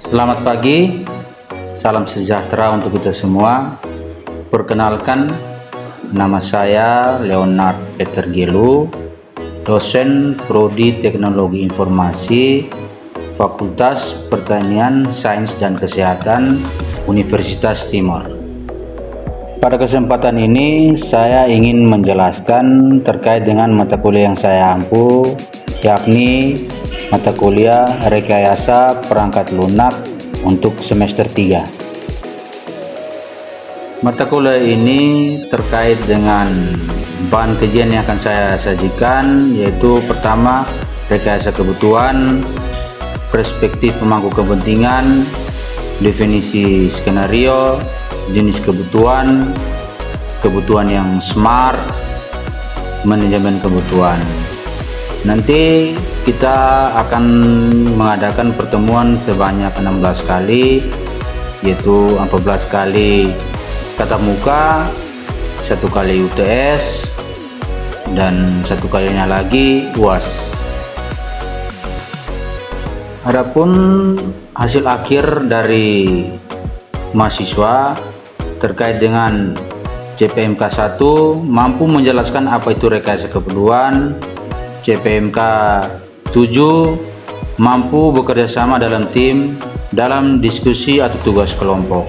Selamat pagi, salam sejahtera untuk kita semua. Perkenalkan, nama saya Leonard Peter Gelu, dosen Prodi Teknologi Informasi, Fakultas Pertanian, Sains dan Kesehatan, Universitas Timor. Pada kesempatan ini, saya ingin menjelaskan terkait dengan mata kuliah yang saya ampu, yakni mata kuliah Rekayasa Perangkat Lunak untuk semester 3. Mata kuliah ini terkait dengan bahan kajian yang akan saya sajikan, yaitu pertama, rekayasa kebutuhan, perspektif pemangku kepentingan, definisi skenario, jenis kebutuhan, kebutuhan yang smart, manajemen kebutuhan. Nanti kita akan mengadakan pertemuan sebanyak 16 kali, yaitu 14 kali tatap muka, 1 kali UTS, dan 1 kalinya lagi UAS. Adapun hasil akhir dari mahasiswa terkait dengan CPMK 1 mampu menjelaskan apa itu rekayasa keperluan, CPMK 7 mampu bekerja sama dalam tim dalam diskusi atau tugas kelompok.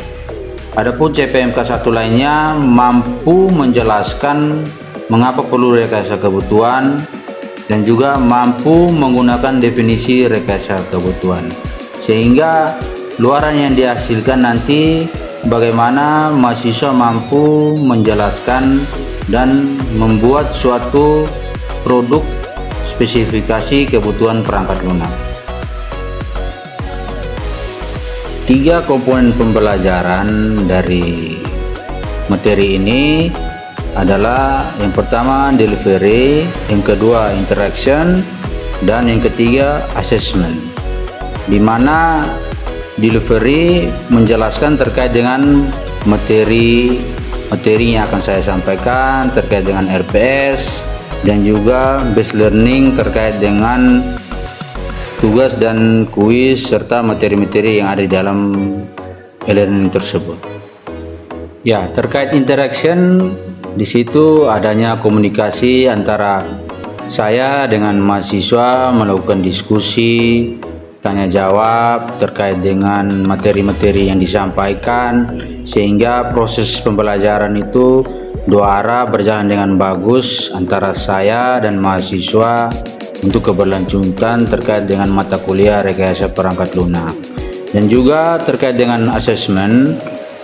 Adapun CPMK 1 lainnya mampu menjelaskan mengapa perlu rekayasa kebutuhan dan juga mampu menggunakan definisi rekayasa kebutuhan, sehingga luaran yang dihasilkan nanti bagaimana mahasiswa mampu menjelaskan dan membuat suatu produk spesifikasi kebutuhan perangkat lunak. 3 komponen pembelajaran dari materi ini adalah yang pertama delivery, yang kedua interaction, dan yang ketiga assessment, di mana delivery menjelaskan terkait dengan materi yang akan saya sampaikan terkait dengan RPS, dan juga based learning terkait dengan tugas dan kuis serta materi-materi yang ada di dalam e-learning tersebut. Ya, terkait interaction, di situ adanya komunikasi antara saya dengan mahasiswa, melakukan diskusi, tanya jawab terkait dengan materi-materi yang disampaikan, sehingga proses pembelajaran itu dua arah berjalan dengan bagus antara saya dan mahasiswa untuk keberlanjutan terkait dengan mata kuliah rekayasa perangkat lunak. Dan juga terkait dengan asesmen,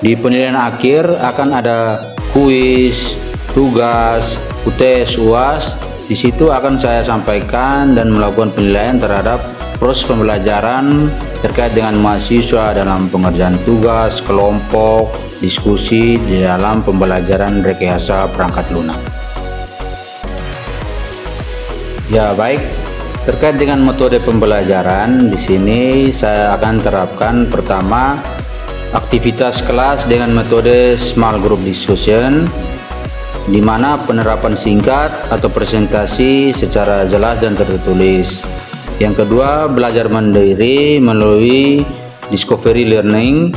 di penilaian akhir akan ada kuis, tugas, UTS, UAS. Di situ akan saya sampaikan dan melakukan penilaian terhadap proses pembelajaran terkait dengan mahasiswa dalam pengerjaan tugas, kelompok, diskusi di dalam pembelajaran rekayasa perangkat lunak. Ya, baik. Terkait dengan metode pembelajaran, di sini saya akan terapkan pertama aktivitas kelas dengan metode small group discussion, di mana penerapan singkat atau presentasi secara jelas dan tertulis. Yang kedua, belajar mandiri melalui discovery learning,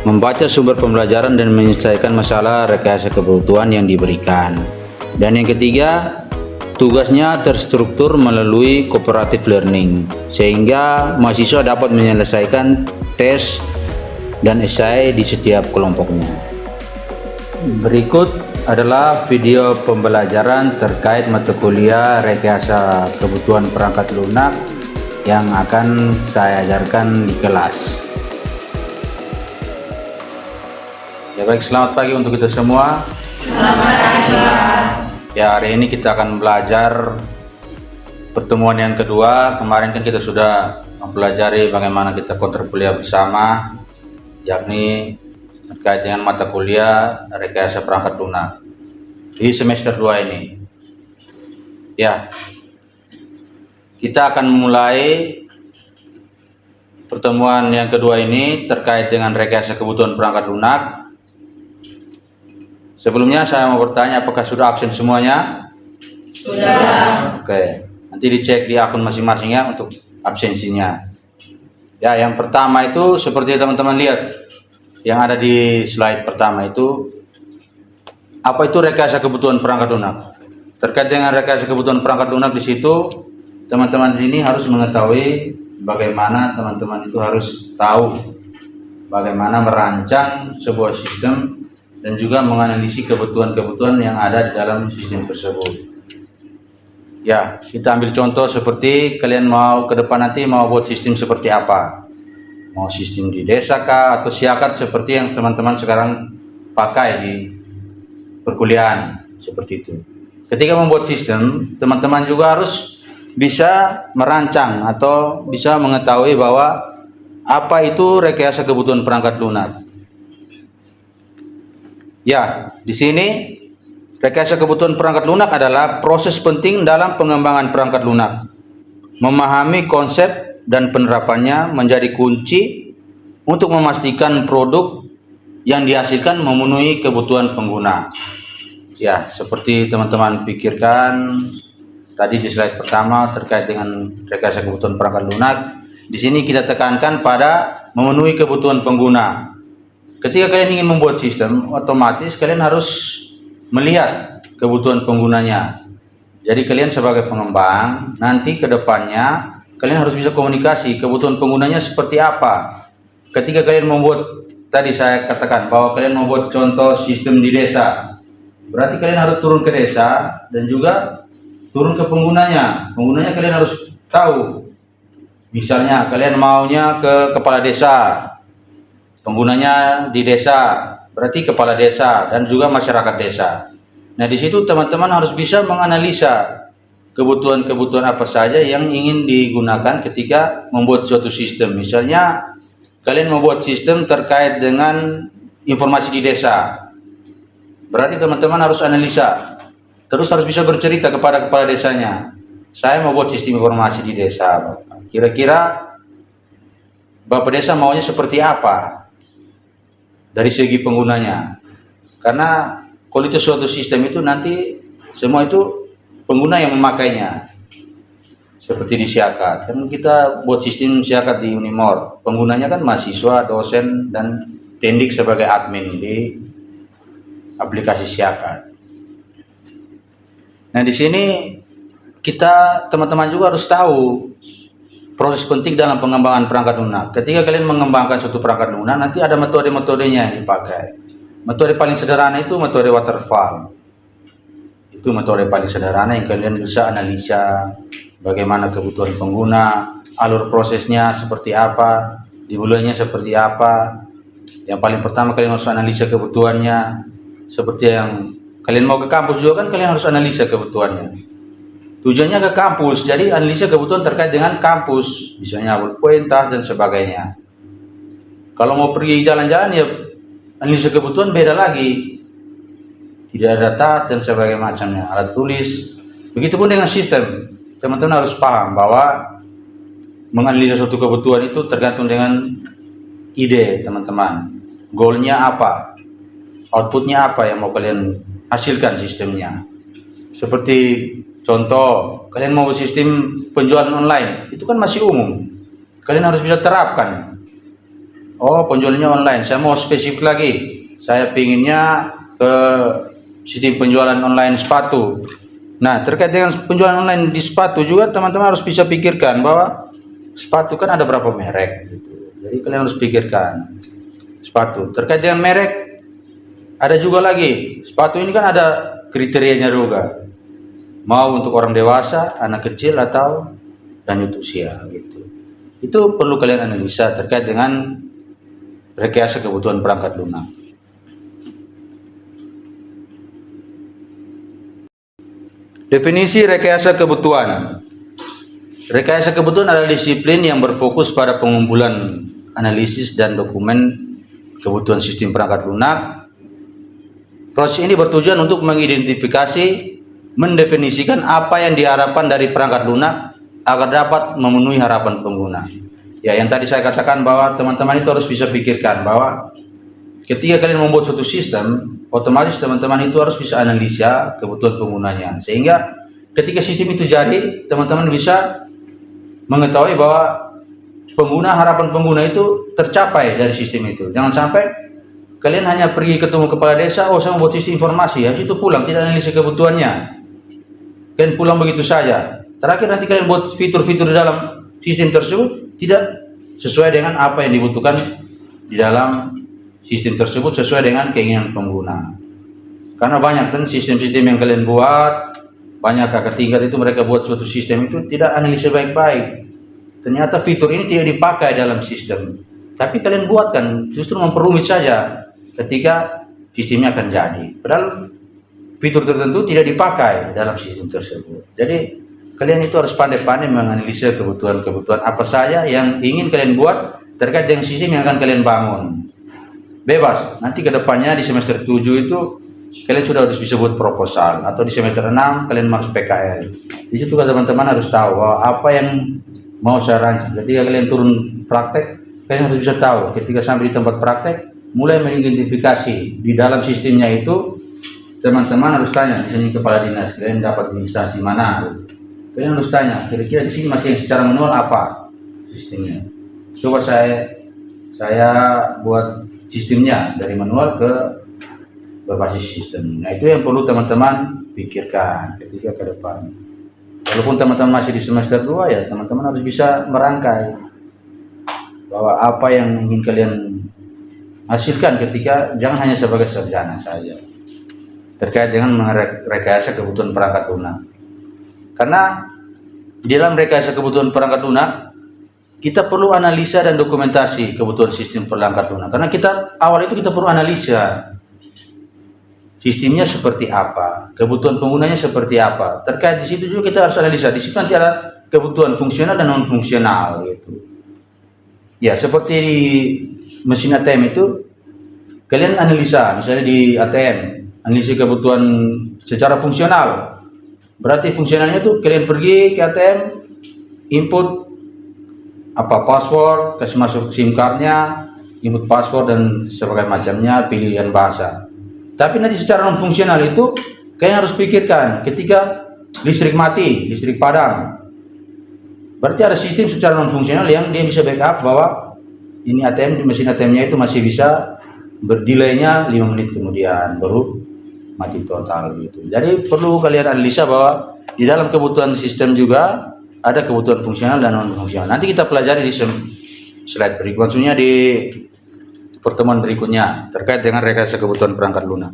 membaca sumber pembelajaran dan menyelesaikan masalah rekayasa kebutuhan yang diberikan. Dan yang ketiga, tugasnya terstruktur melalui cooperative learning, sehingga mahasiswa dapat menyelesaikan tes dan esai di setiap kelompoknya. Berikut adalah video pembelajaran terkait mata kuliah rekayasa kebutuhan perangkat lunak yang akan saya ajarkan di kelas. Ya, baik, selamat pagi untuk kita semua. Selamat pagi. Ya, hari ini kita akan belajar pertemuan yang kedua. Kemarin kan kita sudah mempelajari bagaimana kita kontrkuliah bersama, yakni terkait dengan mata kuliah rekayasa perangkat lunak di semester 2 ini. Ya, kita akan memulai pertemuan yang kedua ini terkait dengan rekayasa kebutuhan perangkat lunak. Sebelumnya saya mau bertanya, apakah sudah absen semuanya? Sudah. Oke, nanti dicek di akun masing-masing ya untuk absensinya. Ya, yang pertama itu seperti teman-teman lihat yang ada di slide pertama itu, apa itu rekayasa kebutuhan perangkat lunak. Terkait dengan rekayasa kebutuhan perangkat lunak, di situ teman-teman sini harus mengetahui bagaimana teman-teman itu harus tahu bagaimana merancang sebuah sistem dan juga menganalisis kebutuhan-kebutuhan yang ada di dalam sistem tersebut. Ya, kita ambil contoh seperti kalian mau ke depan nanti mau buat sistem seperti apa. Mau sistem di desa kah atau siakat seperti yang teman-teman sekarang pakai di perkuliahan, seperti itu. Ketika membuat sistem, teman-teman juga harus bisa merancang atau bisa mengetahui bahwa apa itu rekayasa kebutuhan perangkat lunak. Ya, di sini rekayasa kebutuhan perangkat lunak adalah proses penting dalam pengembangan perangkat lunak. Memahami konsep dan penerapannya menjadi kunci untuk memastikan produk yang dihasilkan memenuhi kebutuhan pengguna. Ya, seperti teman-teman pikirkan tadi di slide pertama terkait dengan rekayasa kebutuhan perangkat lunak. Di sini kita tekankan pada memenuhi kebutuhan pengguna. Ketika kalian ingin membuat sistem, otomatis kalian harus melihat kebutuhan penggunanya. Jadi kalian sebagai pengembang, nanti ke depannya kalian harus bisa komunikasi kebutuhan penggunanya seperti apa. Ketika kalian membuat, tadi saya katakan bahwa kalian membuat contoh sistem di desa, berarti kalian harus turun ke desa dan juga turun ke penggunanya. Penggunanya kalian harus tahu. Misalnya kalian maunya ke kepala desa, penggunanya di desa, berarti kepala desa dan juga masyarakat desa. Nah, di situ teman-teman harus bisa menganalisa kebutuhan-kebutuhan apa saja yang ingin digunakan ketika membuat suatu sistem. Misalnya, kalian membuat sistem terkait dengan informasi di desa. Berarti teman-teman harus analisa. Terus harus bisa bercerita kepada kepala desanya. Saya mau buat sistem informasi di desa. Kira-kira Bapak desa maunya seperti apa dari segi penggunanya? Karena kualitas suatu sistem itu nanti semua itu pengguna yang memakainya. Seperti di siakat, kan kita buat sistem siakat di Unimor, penggunanya kan mahasiswa, dosen, dan tendik sebagai admin di aplikasi siakat. Nah, di sini kita teman-teman juga harus tahu proses penting dalam pengembangan perangkat lunak. Ketika kalian mengembangkan suatu perangkat lunak, nanti ada metode-metodenya yang dipakai. Metode paling sederhana itu metode waterfall. Itu metode paling sederhana yang kalian bisa analisa bagaimana kebutuhan pengguna, alur prosesnya seperti apa, dimulainya seperti apa. Yang paling pertama kalian harus analisa kebutuhannya. Seperti yang kalian mau ke kampus juga kan kalian harus analisa kebutuhannya. Tujuannya ke kampus, jadi analisa kebutuhan terkait dengan kampus, misalnya poin, tas, dan sebagainya. Kalau mau pergi jalan-jalan ya analisa kebutuhan beda lagi. Tidak ada tas dan sebagainya macamnya, alat tulis. Begitupun dengan sistem. Teman-teman harus paham bahwa menganalisa suatu kebutuhan itu tergantung dengan ide teman-teman. Goalnya apa? Outputnya apa yang mau kalian hasilkan sistemnya. Seperti contoh, kalian mau sistem penjualan online, itu kan masih umum. Kalian harus bisa terapkan. Oh, penjualannya online, saya mau spesifik lagi. Saya pinginnya ke sistem penjualan online sepatu. Nah, terkait dengan penjualan online di sepatu juga teman-teman harus bisa pikirkan bahwa sepatu kan ada berapa merek gitu. Jadi kalian harus pikirkan sepatu. Terkait dengan merek, ada juga lagi. Sepatu ini kan ada kriterianya juga. Mau untuk orang dewasa, anak kecil, atau lanjut usia gitu. Itu perlu kalian analisa terkait dengan rekayasa kebutuhan perangkat lunak. Definisi rekayasa kebutuhan. Rekayasa kebutuhan adalah disiplin yang berfokus pada pengumpulan analisis dan dokumen kebutuhan sistem perangkat lunak. Proses ini bertujuan untuk mengidentifikasi, mendefinisikan apa yang diharapkan dari perangkat lunak agar dapat memenuhi harapan pengguna. Ya, yang tadi saya katakan bahwa teman-teman itu harus bisa pikirkan bahwa ketika kalian membuat suatu sistem, otomatis teman-teman itu harus bisa analisa kebutuhan penggunanya. Sehingga ketika sistem itu jadi, teman-teman bisa mengetahui bahwa harapan pengguna itu tercapai dari sistem itu. Jangan sampai kalian hanya pergi ketemu kepala desa, oh saya mau buat sistem informasi, habis itu pulang, tidak analisa kebutuhannya. Kalian pulang begitu saja. Terakhir nanti kalian buat fitur-fitur di dalam sistem tersebut tidak sesuai dengan apa yang dibutuhkan di dalam sistem tersebut, sesuai dengan keinginan pengguna. Karena banyak kan sistem-sistem yang kalian buat, banyak kakak tingkat itu mereka buat suatu sistem itu tidak analisa baik-baik. Ternyata fitur ini tidak dipakai dalam sistem. Tapi kalian buatkan justru memperumit saja ketika sistemnya akan jadi. Padahal fitur tertentu tidak dipakai dalam sistem tersebut. Jadi kalian itu harus pandai-pandai menganalisa kebutuhan-kebutuhan apa saja yang ingin kalian buat terkait dengan sistem yang akan kalian bangun. Bebas, nanti ke depannya di semester 7 itu kalian sudah harus bisa buat proposal, atau di semester 6 kalian harus PKL. Di situ teman-teman harus tahu bahwa apa yang mau saya rancang. Ketika kalian turun praktek, kalian harus bisa tahu ketika sampai di tempat praktek, mulai mengidentifikasi di dalam sistemnya itu. Teman-teman harus tanya di sini kepala dinas, kalian dapat di instansi mana? Kalian harus tanya, kira-kira di sini masih yang secara manual apa sistemnya? Coba saya buat sistemnya dari manual ke berbasis sistem. Nah, itu yang perlu teman-teman pikirkan ketika ke depan. Walaupun teman-teman masih di semester 2, ya teman-teman harus bisa merangkai bahwa apa yang ingin kalian hasilkan ketika, jangan hanya sebagai sarjana saja terkait dengan merekayasa kebutuhan perangkat lunak. Karena di dalam rekayasa kebutuhan perangkat lunak kita perlu analisa dan dokumentasi kebutuhan sistem perangkat lunak. Karena awal itu kita perlu analisa sistemnya seperti apa, kebutuhan penggunanya seperti apa. Terkait di situ juga kita harus analisa. Di situ nanti ada kebutuhan fungsional dan non fungsional gitu. Ya, seperti di mesin ATM itu kalian analisa, misalnya di ATM, analisa kebutuhan secara fungsional. Berarti fungsionalnya itu kalian pergi ke ATM, input password, kasih masuk SIM cardnya, input password dan sebagainya macamnya, pilihan bahasa. Tapi nanti secara non fungsional itu kalian harus pikirkan ketika listrik mati, listrik padam. Berarti ada sistem secara non fungsional yang dia bisa backup bahwa ini ATM, mesin ATM-nya itu masih bisa berdelaynya 5 menit kemudian baru mati total gitu. Jadi perlu kalian analisa bahwa di dalam kebutuhan sistem juga ada kebutuhan fungsional dan non fungsional. Nanti kita pelajari di slide berikut, maksudnya di pertemuan berikutnya terkait dengan rekayasa kebutuhan perangkat lunak.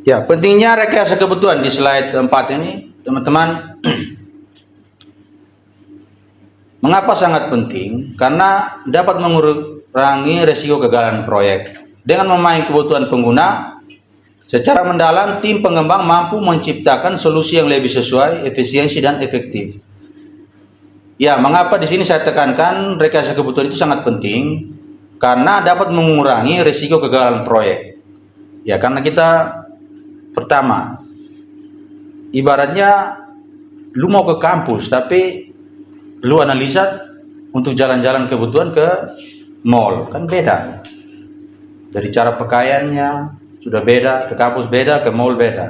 Ya, pentingnya rekayasa kebutuhan di slide 4 ini, teman-teman. Mengapa sangat penting? Karena dapat mengurangi resiko kegagalan proyek. Dengan memahami kebutuhan pengguna secara mendalam, tim pengembang mampu menciptakan solusi yang lebih sesuai, efisiensi dan efektif. Ya, mengapa di sini saya tekankan rekayasa kebutuhan itu sangat penting? Karena dapat mengurangi risiko kegagalan proyek. Ya, karena kita pertama, ibaratnya lu mau ke kampus tapi lu analisa untuk jalan-jalan kebutuhan ke mall, kan beda. Dari cara pakaiannya sudah beda, ke kampus beda, ke mall beda.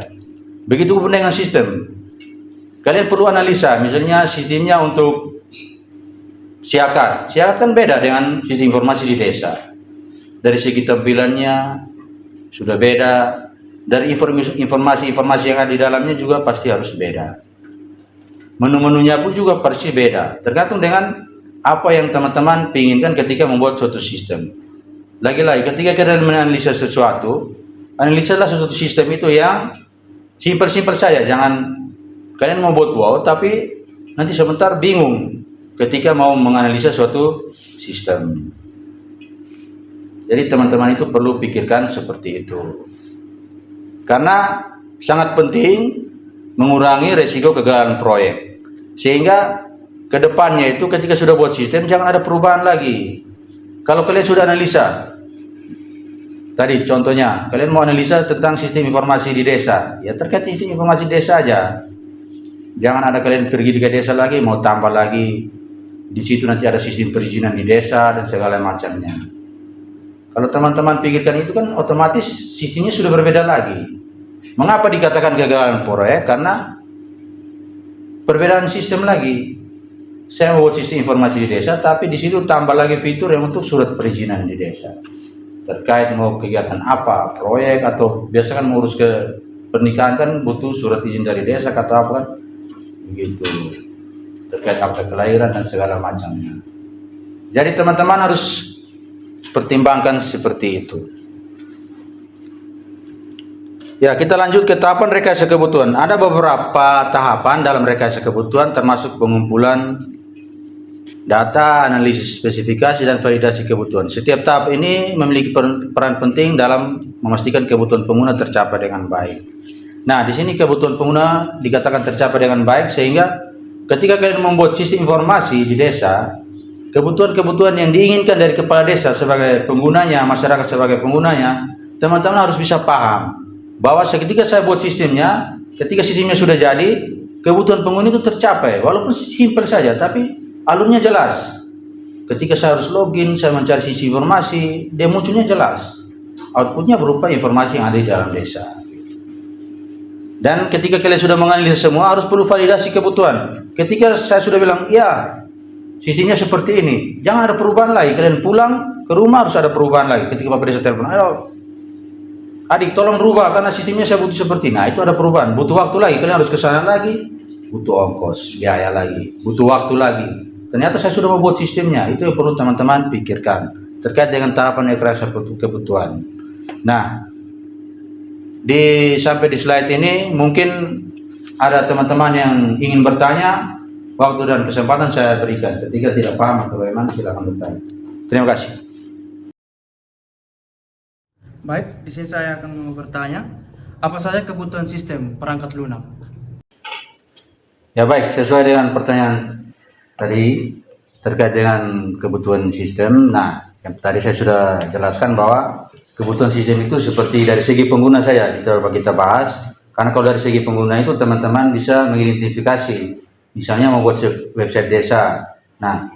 Begitu pun dengan sistem. Kalian perlu analisa, misalnya sistemnya untuk siakat. Siakat kan beda dengan sistem informasi di desa. Dari segi tampilannya sudah beda. Dari informasi-informasi yang ada di dalamnya juga pasti harus beda. Menu-menunya pun juga pasti beda. Tergantung dengan apa yang teman-teman inginkan ketika membuat suatu sistem. Lagi-lagi, ketika kalian menganalisa sesuatu, analisalah suatu sistem itu yang simpel-simpel saja. Jangan kalian mau buat wow, tapi nanti sebentar bingung ketika mau menganalisa suatu sistem. Jadi teman-teman itu perlu pikirkan seperti itu. Karena sangat penting mengurangi resiko kegagalan proyek. Sehingga ke depannya itu ketika sudah buat sistem jangan ada perubahan lagi. Kalau kalian sudah analisa, tadi contohnya, kalian mau analisa tentang sistem informasi di desa, ya terkait sistem informasi desa aja. Jangan ada kalian pergi ke desa lagi, mau tambah lagi, di situ nanti ada sistem perizinan di desa dan segala macamnya. Kalau teman-teman pikirkan itu kan otomatis sistemnya sudah berbeda lagi. Mengapa dikatakan kegagalan proyek? Karena perbedaan sistem lagi. Saya membuat sistem informasi di desa, tapi di situ tambah lagi fitur yang untuk surat perizinan di desa. Terkait mau kegiatan apa, proyek atau biasa kan mengurus ke pernikahan kan butuh surat izin dari desa kata apa kan, begitu. Terkait akta kelahiran dan segala macamnya. Jadi teman-teman harus pertimbangkan seperti itu. Ya, kita lanjut ke tahapan rekayasa kebutuhan. Ada beberapa tahapan dalam rekayasa kebutuhan termasuk pengumpulan data, analisis spesifikasi, dan validasi kebutuhan. Setiap tahap ini memiliki peran penting dalam memastikan kebutuhan pengguna tercapai dengan baik. Nah, di sini kebutuhan pengguna dikatakan tercapai dengan baik sehingga ketika kalian membuat sistem informasi di desa, kebutuhan-kebutuhan yang diinginkan dari kepala desa sebagai penggunanya, masyarakat sebagai penggunanya, teman-teman harus bisa paham bahwa ketika saya buat sistemnya, ketika sistemnya sudah jadi, kebutuhan pengguna itu tercapai, walaupun simpel saja, tapi alurnya jelas. Ketika saya harus login, saya mencari sisi informasi, dia munculnya jelas. Outputnya berupa informasi yang ada di dalam desa. Dan ketika kalian sudah menganalisis semua, harus perlu validasi kebutuhan. Ketika saya sudah bilang, ya, sistemnya seperti ini, jangan ada perubahan lagi. Kalian pulang ke rumah harus ada perubahan lagi. Ketika Bapak Desa telepon, ayo, adik tolong rubah karena sistemnya saya butuh seperti ini. Nah, itu ada perubahan, butuh waktu lagi. Kalian harus ke sana lagi, butuh ongkos, biaya lagi, butuh waktu lagi. Ternyata saya sudah membuat sistemnya. Itu yang perlu teman-teman pikirkan terkait dengan tahapan rekayasa kebutuhan. Nah, sampai di slide ini mungkin ada teman-teman yang ingin bertanya, waktu dan kesempatan saya berikan. Ketika tidak paham atau bagaimana, silakan bertanya. Terima kasih. Baik, di sini saya akan mau bertanya, apa saja kebutuhan sistem perangkat lunak? Ya baik, sesuai dengan pertanyaan tadi terkait dengan kebutuhan sistem. Nah, yang tadi saya sudah jelaskan bahwa kebutuhan sistem itu seperti dari segi pengguna saja kita bahas. Karena kalau dari segi pengguna itu teman-teman bisa mengidentifikasi, misalnya membuat website desa. Nah,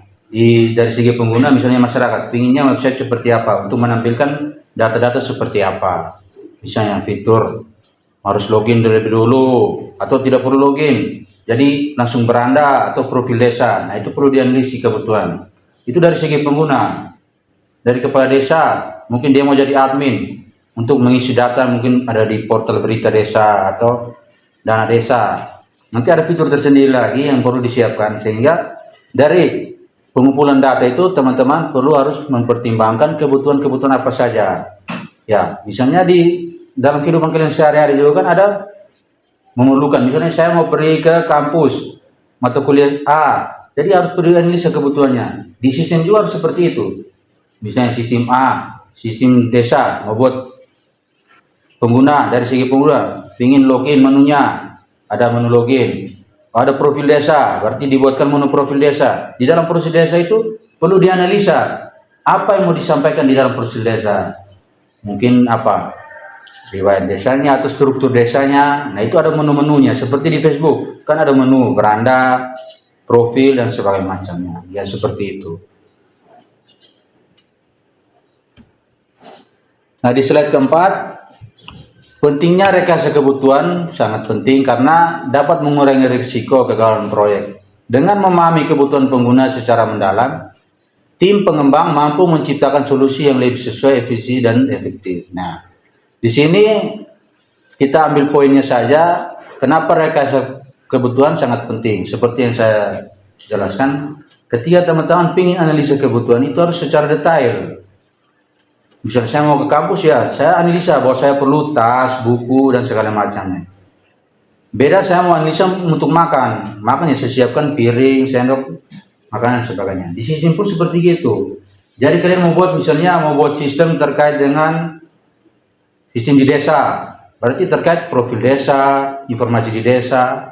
dari segi pengguna misalnya masyarakat pinginnya website seperti apa untuk menampilkan data-data seperti apa, misalnya fitur harus login terlebih dulu atau tidak perlu login, jadi langsung beranda atau profil desa. Nah, itu perlu dianalisis kebutuhan. Itu dari segi pengguna. Dari kepala desa, mungkin dia mau jadi admin untuk mengisi data, mungkin ada di portal berita desa atau dana desa. Nanti ada fitur tersendiri lagi yang perlu disiapkan, sehingga dari pengumpulan data itu teman-teman perlu harus mempertimbangkan kebutuhan-kebutuhan apa saja. Ya, misalnya di dalam kehidupan kalian sehari-hari juga kan ada memerlukan, misalnya saya mau pergi ke kampus mata kuliah A, jadi harus perlu analisa kebutuhannya. Di sistem juga harus seperti itu. Misalnya sistem A, sistem desa, mau buat pengguna, dari segi pengguna, ingin login menunya, ada menu login. Ada profil desa, berarti dibuatkan menu profil desa. Di dalam profil desa itu perlu dianalisa apa yang mau disampaikan di dalam profil desa. Mungkin apa? Riwayat desanya atau struktur desanya. Nah, itu ada menu-menunya. Seperti di Facebook, kan ada menu beranda, profil, dan sebagainya macamnya. Ya, seperti itu. Nah, di slide keempat, pentingnya rekayasa kebutuhan sangat penting karena dapat mengurangi risiko kegagalan proyek. Dengan memahami kebutuhan pengguna secara mendalam, tim pengembang mampu menciptakan solusi yang lebih sesuai, efisien, dan efektif. Nah, di sini kita ambil poinnya saja, kenapa rekayasa kebutuhan sangat penting. Seperti yang saya jelaskan, ketika teman-teman ingin analisa kebutuhan itu harus secara detail. Misalnya saya mau ke kampus, ya saya analisa bahwa saya perlu tas, buku, dan segala macamnya. Beda saya mau analisa untuk makan, makanya saya siapkan piring, sendok, makanan, dan sebagainya. Di sistem pun seperti gitu. Jadi kalian misalnya mau buat sistem terkait dengan sistem di desa, berarti terkait profil desa, informasi di desa.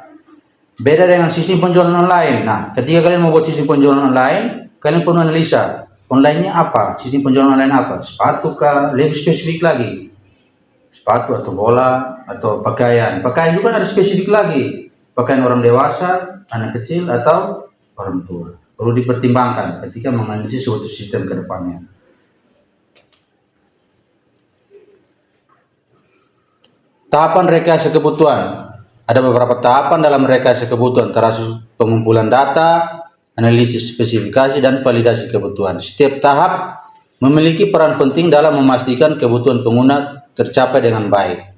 Beda dengan sistem penjualan online. Nah, ketika kalian mau buat sistem penjualan online, kalian perlu analisa online-nya apa, sistem penjualan online apa, sepatu kah, lebih spesifik lagi, sepatu atau bola atau pakaian. Pakaian juga ada spesifik lagi, pakaian orang dewasa, anak kecil, atau orang tua. Perlu dipertimbangkan ketika menganalisis suatu sistem ke depannya. tahapan rekayasa kebutuhan. Ada beberapa tahapan dalam rekayasa kebutuhan, termasuk pengumpulan data, analisis spesifikasi, dan validasi kebutuhan. Setiap tahap memiliki peran penting dalam memastikan kebutuhan pengguna tercapai dengan baik.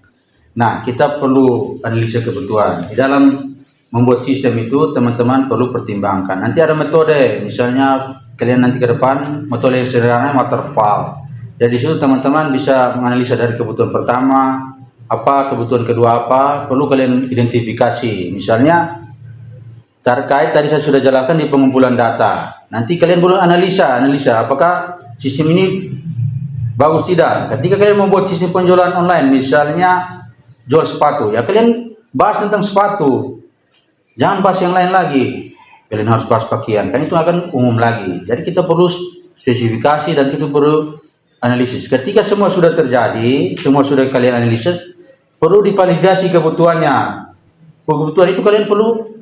Nah, kita perlu analisa kebutuhan. Di dalam membuat sistem itu, teman-teman perlu pertimbangkan. Nanti ada metode, misalnya kalian nanti ke depan, metode yang sederhana waterfall. Jadi di situ teman-teman bisa menganalisa dari kebutuhan pertama, apa, kebutuhan kedua apa, perlu kalian identifikasi. Misalnya terkait tadi saya sudah jelaskan di pengumpulan data. Nanti kalian perlu analisa apakah sistem ini bagus tidak. Ketika kalian membuat sistem penjualan online, misalnya jual sepatu, ya kalian bahas tentang sepatu. Jangan bahas yang lain lagi. Kalian harus bahas pakaian, kan itu akan umum lagi. Jadi kita perlu spesifikasi dan kita perlu analisis. Ketika semua sudah terjadi, semua sudah kalian analisis, perlu divalidasi kebutuhannya. Kebutuhan itu kalian perlu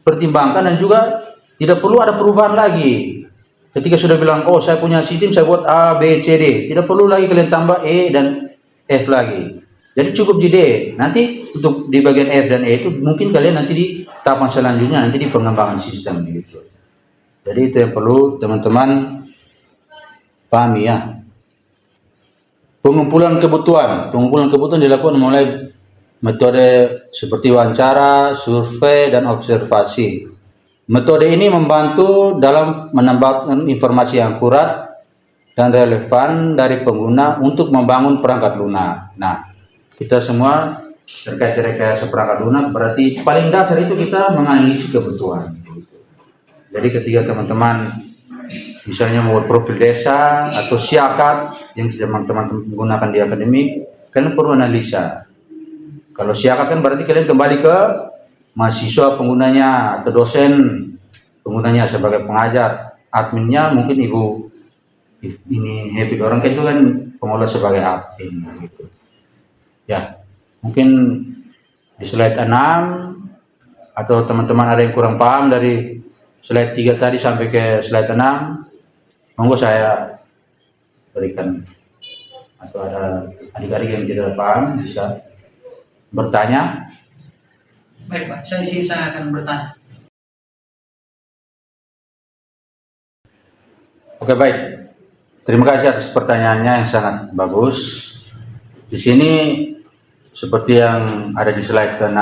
pertimbangkan, dan juga tidak perlu ada perubahan lagi. Ketika sudah bilang, oh saya punya sistem, saya buat A, B, C, D, tidak perlu lagi kalian tambah E dan F lagi. Jadi cukup di D. Nanti untuk di bagian F dan E itu mungkin kalian nanti di tahapan selanjutnya, nanti di pengembangan sistem gitu. Jadi itu yang perlu teman-teman pahami ya. Pengumpulan kebutuhan dilakukan mulai metode seperti wawancara, survei, dan observasi. Metode ini membantu dalam menambahkan informasi yang akurat dan relevan dari pengguna untuk membangun perangkat lunak. Nah, kita semua terkait rekayasa perangkat lunak berarti paling dasar itu kita menganalisis kebutuhan. Jadi ketika teman-teman misalnya membuat profil desa atau siakat yang teman-teman menggunakan di akademik, kalian perlu analisa. Kalau siakat kan berarti kalian kembali ke mahasiswa penggunanya atau dosen penggunanya sebagai pengajar, adminnya mungkin ibu ini Heavy orang itu kan pengolah sebagai admin gitu. Ya, mungkin di slide 6 atau teman-teman ada yang kurang paham dari slide 3 tadi sampai ke slide 6, monggo saya berikan, atau ada adik-adik yang tidak paham bisa bertanya. Baik Pak, saya akan bertanya. Oke, baik. Terima kasih atas pertanyaannya yang sangat bagus. Di sini seperti yang ada di slide ke-6,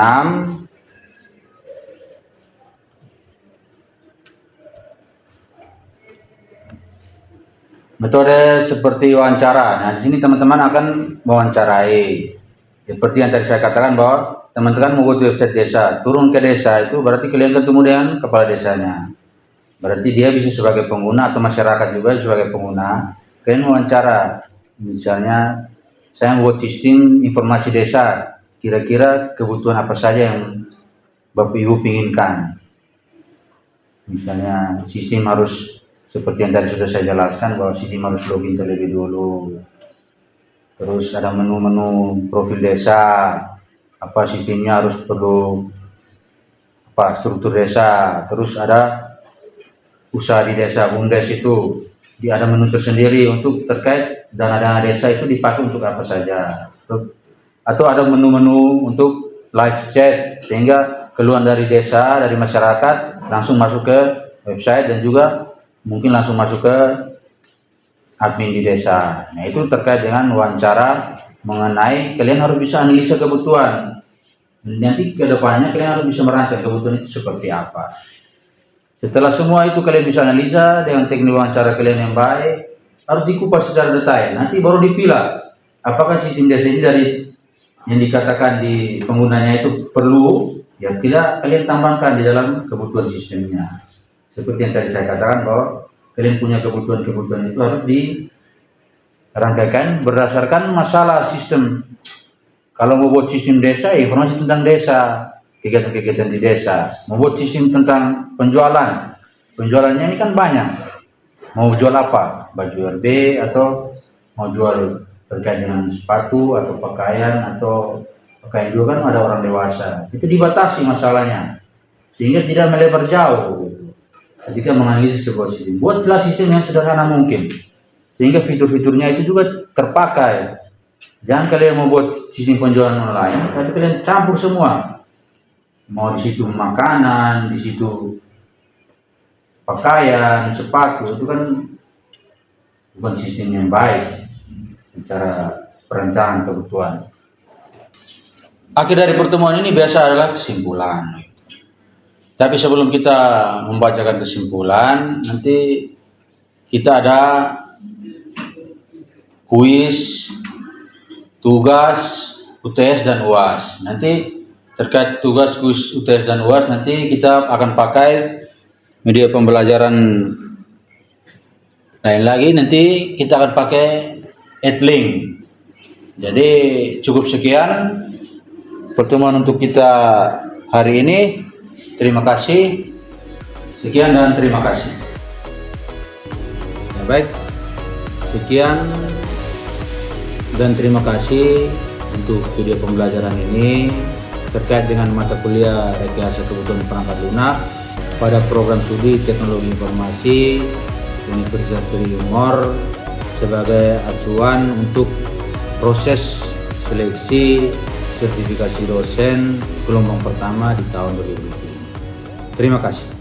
metode seperti wawancara. Nah, di sini teman-teman akan mewawancarai. Seperti yang tadi saya katakan bahwa teman-teman membuat website desa, turun ke desa itu berarti kalian ketemu dengan kepala desanya. Berarti dia bisa sebagai pengguna atau masyarakat juga sebagai pengguna. Kalian mewawancara, misalnya saya membuat sistem informasi desa, kira-kira kebutuhan apa saja yang Bapak Ibu inginkan. Misalnya sistem harus seperti yang tadi sudah saya jelaskan bahwa sistem harus login terlebih dulu. Terus ada menu-menu profil desa, apa sistemnya harus perlu apa struktur desa. Terus ada usaha di desa BUMDes itu ada menu tersendiri untuk terkait dana-dana desa itu dipakai untuk apa saja. Atau ada menu-menu untuk live chat sehingga keluhan dari desa, dari masyarakat langsung masuk ke website dan juga mungkin langsung masuk ke admin di desa. Nah, itu terkait dengan wawancara mengenai kalian harus bisa analisa kebutuhan. Nanti ke depannya kalian harus bisa merancang kebutuhan itu seperti apa. Setelah semua itu kalian bisa analisa dengan teknik wawancara kalian yang baik, harus dikupas secara detail. Nanti baru dipilah apakah sistem desa ini dari yang dikatakan di penggunanya itu perlu, ya tidak kalian tambahkan di dalam kebutuhan sistemnya. Seperti yang tadi saya katakan bahwa kalian punya kebutuhan-kebutuhan itu harus dirangkaikan berdasarkan masalah sistem. Kalau mau buat sistem desa, informasi tentang desa, kegiatan-kegiatan di desa. Membuat sistem tentang penjualan. Penjualannya ini kan banyak. Mau jual apa? Baju RB atau mau jual terkait dengan sepatu atau pakaian atau pakaian juga kan ada orang dewasa. Itu dibatasi masalahnya. Sehingga tidak melebar jauh. Ketika menganalisis sebuah sistem, buatlah sistem yang sederhana mungkin. Sehingga fitur-fiturnya itu juga terpakai. Jangan kalian membuat sistem penjualan online, tapi kalian campur semua. Mau di situ makanan, di situ pakaian, sepatu, itu kan bukan sistem yang baik secara perencanaan kebutuhan. Akhir dari pertemuan ini biasa adalah kesimpulan. Tapi sebelum kita membacakan kesimpulan, nanti kita ada kuis, tugas, UTS dan UAS. Nanti terkait tugas, kuis, UTS dan UAS nanti kita akan pakai media pembelajaran lain lagi. Nanti kita akan pakai Edlink. Jadi cukup sekian pertemuan untuk kita hari ini. Terima kasih. Sekian dan terima kasih. Ya, baik. Sekian dan terima kasih untuk video pembelajaran ini terkait dengan mata kuliah rekayasa kebutuhan perangkat lunak pada program studi Teknologi Informasi Universitas Triyumor sebagai acuan untuk proses seleksi sertifikasi dosen gelombang pertama di tahun 2020. Terima kasih.